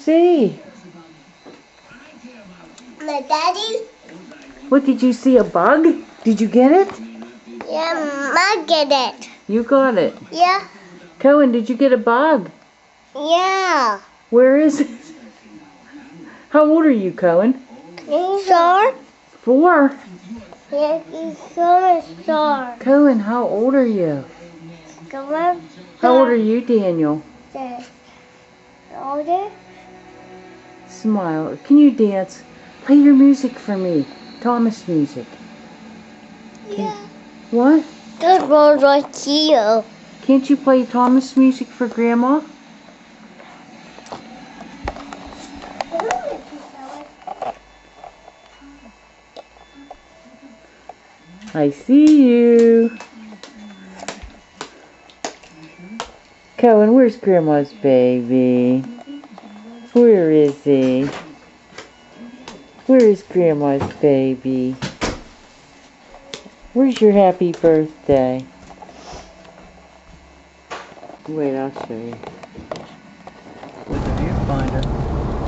see? My daddy? What, did you see a bug? Did you get it? Yeah, I get it. You got it. Yeah. Cohen, did you get a bug? Yeah. Where is it? How old are you, Cohen? Star? 4. Yeah, he's so star. Cohen, how old are you? Come on. How old are you, Daniel? Older? Smile. Can you dance? Play your music for me. Thomas music. Yeah. What? That was right here. Can't you play Thomas music for Grandma? I see you. Cohen, where's Grandma's baby? Where is he? Where is Grandma's baby? Where's your happy birthday? Wait, I'll show you. With the viewfinder.